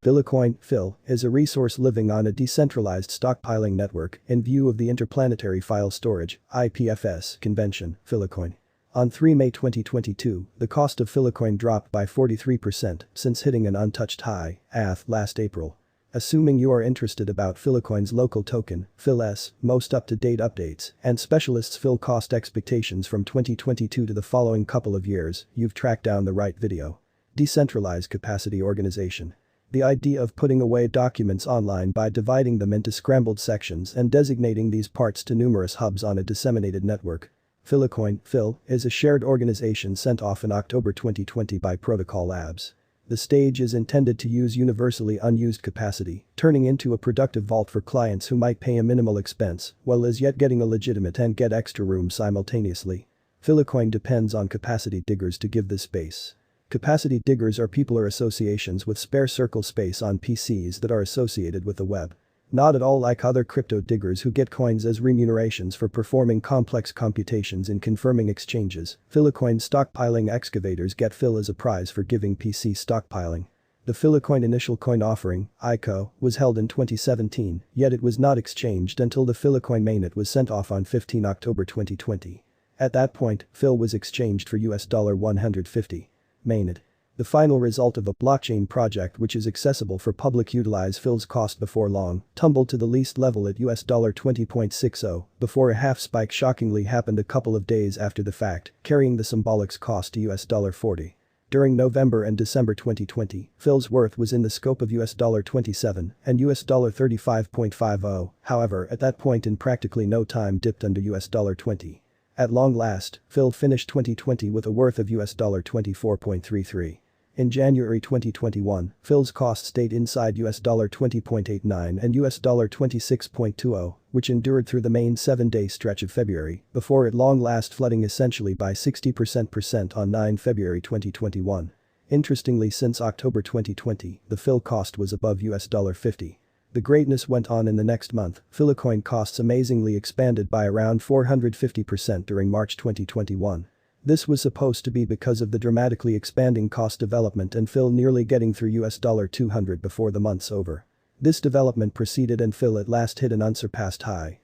Filecoin, Phil, is a resource living on a decentralized stockpiling network in view of the Interplanetary File Storage (IPFS) convention, Filecoin. On 3 May 2022, the cost of Filecoin dropped by 43% since hitting an untouched high, last April. Assuming you are interested about Filecoin's local token, PhilS, most up-to-date updates, and specialists' Phil cost expectations from 2022 to the following couple of years, you've tracked down the right video. Decentralized capacity organization. The idea of putting away documents online by dividing them into scrambled sections and designating these parts to numerous hubs on a disseminated network. Filecoin, Phil, is a shared organization sent off in October 2020 by Protocol Labs. The stage is intended to use universally unused capacity, turning into a productive vault for clients who might pay a minimal expense, while as yet getting a legitimate and get extra room simultaneously. Filecoin depends on capacity diggers to give this space. Capacity diggers are people or associations with spare circle space on PCs that are associated with the web. Not at all like other crypto diggers who get coins as remunerations for performing complex computations in confirming exchanges. Filecoin stockpiling excavators get Phil as a prize for giving PC stockpiling. The Filecoin initial coin offering, ICO, was held in 2017, yet it was not exchanged until the Filecoin mainnet was sent off on 15 October 2020. At that point, Phil was exchanged for $150. Mainnet. The final result of a blockchain project which is accessible for public utilize Phil's cost before long, tumbled to the least level at $20.60 before a half spike shockingly happened a couple of days after the fact, carrying the symbolic cost to $40. During November and December 2020, Phil's worth was in the scope of $27 and $35.50, however at that point in practically no time dipped under $20. At long last, Phil finished 2020 with a worth of $24.33. In January 2021, Phil's cost stayed inside $20.89 and $26.20, which endured through the main 7-day stretch of February, before at long last flooding essentially by 60% on 9 February 2021. Interestingly, since October 2020, the Phil cost was above $50. The greatness went on in the next month. Filecoin costs amazingly expanded by around 450% during March 2021. This was supposed to be because of the dramatically expanding cost development and Phil nearly getting through $200 before the month's over. This development proceeded and Phil at last hit an unsurpassed high,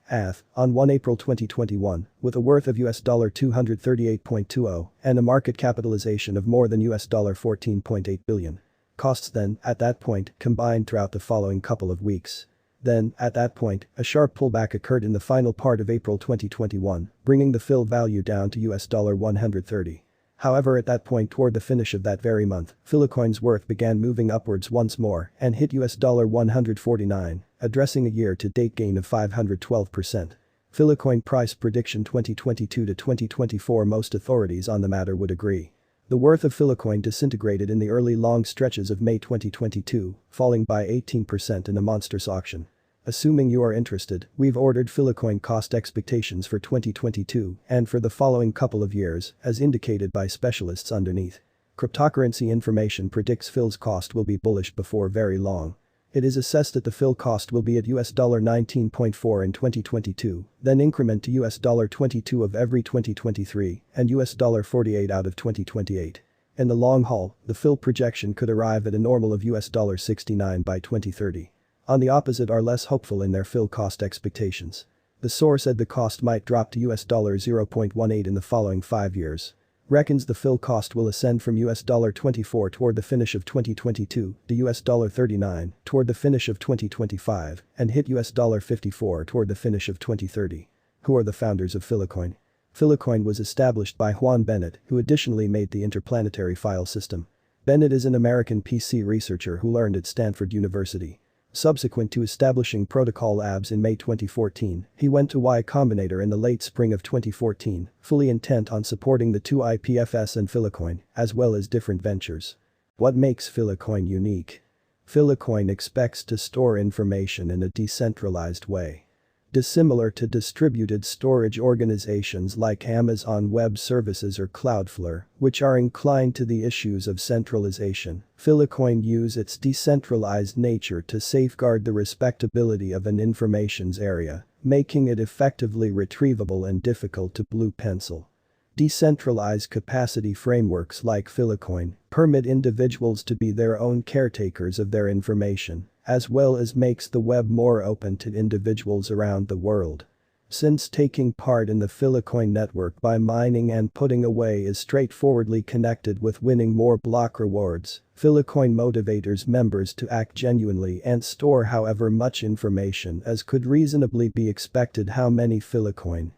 on 1 April 2021, with a worth of $238.20 and a market capitalization of more than $14.8 billion. Costs then, at that point, combined throughout the following couple of weeks. Then, at that point, a sharp pullback occurred in the final part of April 2021, bringing the Phil value down to $130. However, at that point toward the finish of that very month, Filecoin's worth began moving upwards once more and hit $149, addressing a year-to-date gain of 512%. Filecoin price prediction 2022 to 2024. Most authorities on the matter would agree. The worth of Filecoin disintegrated in the early long stretches of May 2022, falling by 18% in a monstrous auction. Assuming you are interested, we've ordered Filecoin cost expectations for 2022 and for the following couple of years, as indicated by specialists underneath. Cryptocurrency information predicts Phil's cost will be bullish before very long. It is assessed that the Phil cost will be at $19.4 in 2022, then increment to $22 of every 2023 and $48 out of 2028. In the long haul, the Phil projection could arrive at a normal of $69 by 2030. On the opposite are less hopeful in their Phil cost expectations. The source said the cost might drop to $0.18 in the following 5 years. Reckons the Phil cost will ascend from $24 toward the finish of 2022 to $39 toward the finish of 2025 and hit $54 toward the finish of 2030. Who are the founders of Filecoin? Filecoin was established by Juan Bennett, who additionally made the interplanetary file system. Bennett is an American PC researcher who learned at Stanford University. Subsequent to establishing Protocol Labs in May 2014, he went to Y Combinator in the late spring of 2014, fully intent on supporting the two IPFS and Filecoin, as well as different ventures. What makes Filecoin unique? Filecoin expects to store information in a decentralized way. Dissimilar to distributed storage organizations like Amazon Web Services or Cloudflare, which are inclined to the issues of centralization, Filecoin uses its decentralized nature to safeguard the respectability of an information's area, making it effectively retrievable and difficult to blue pencil. Decentralized capacity frameworks like Filecoin permit individuals to be their own caretakers of their information, as well as makes the web more open to individuals around the world. Since taking part in the Filecoin network by mining and putting away is straightforwardly connected with winning more block rewards, Filecoin motivates members to act genuinely and store however much information as could reasonably be expected. How many Filecoin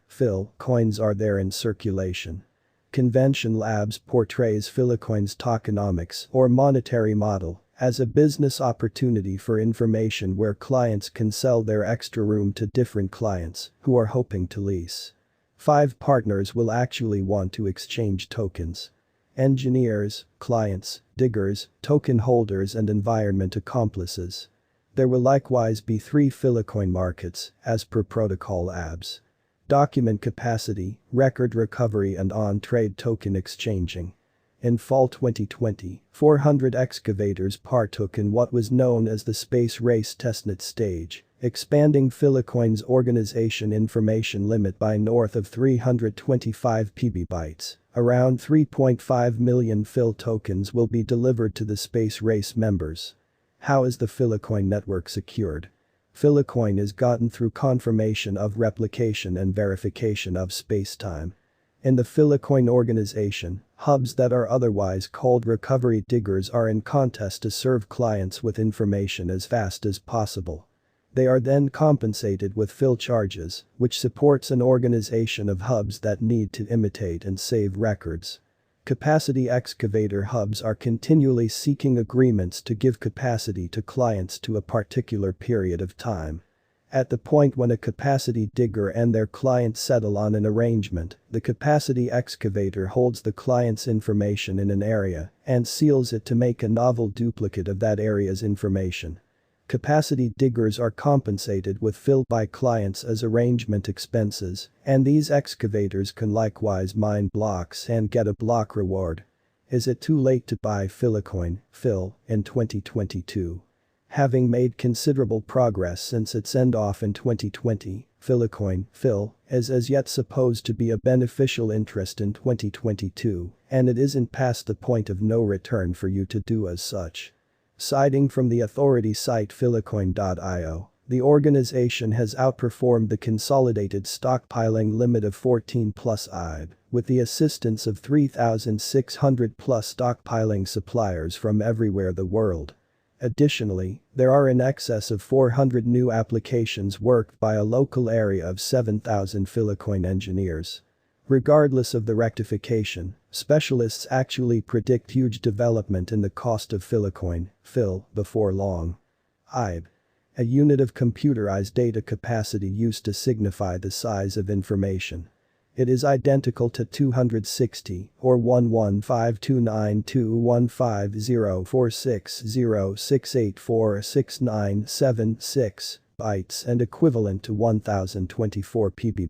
coins are there in circulation? Convention Labs portrays Filecoin's tokenomics or monetary model as a business opportunity for information where clients can sell their extra room to different clients who are hoping to lease. 5 partners will actually want to exchange tokens: engineers, clients, diggers, token holders and environment accomplices. There will likewise be 3 Filecoin markets, as per protocol ABS. Document capacity, record recovery and on-trade token exchanging. In fall 2020, 400 excavators partook in what was known as the Space Race testnet stage, expanding Filecoin's organization information limit by north of 325 PB. Around 3.5 million Fil tokens will be delivered to the Space Race members. How is the Filecoin network secured? Filecoin is gotten through confirmation of replication and verification of spacetime. In the Filecoin organization, hubs that are otherwise called recovery diggers are in contest to serve clients with information as fast as possible. They are then compensated with Fil charges, which supports an organization of hubs that need to imitate and save records. Capacity excavator hubs are continually seeking agreements to give capacity to clients to a particular period of time. At the point when a capacity digger and their client settle on an arrangement, the capacity excavator holds the client's information in an area and seals it to make a novel duplicate of that area's information. Capacity diggers are compensated with Fil by clients as arrangement expenses, and these excavators can likewise mine blocks and get a block reward. Is it too late to buy Filecoin Fil in 2022? Having made considerable progress since its end-off in 2020, Filecoin Fil is as yet supposed to be a beneficial interest in 2022, and it isn't past the point of no return for you to do as such. Citing from the authority site Filecoin.io, the organization has outperformed the consolidated stockpiling limit of 14 plus IB, with the assistance of 3,600 plus stockpiling suppliers from everywhere the world. Additionally, there are in excess of 400 new applications worked by a local area of 7,000 Filecoin engineers. Regardless of the rectification, specialists actually predict huge development in the cost of Filecoin Fil before long. IB. A unit of computerized data capacity used to signify the size of information. It is identical to 260 or 11529521504606846976 bytes and equivalent to 1024 PB.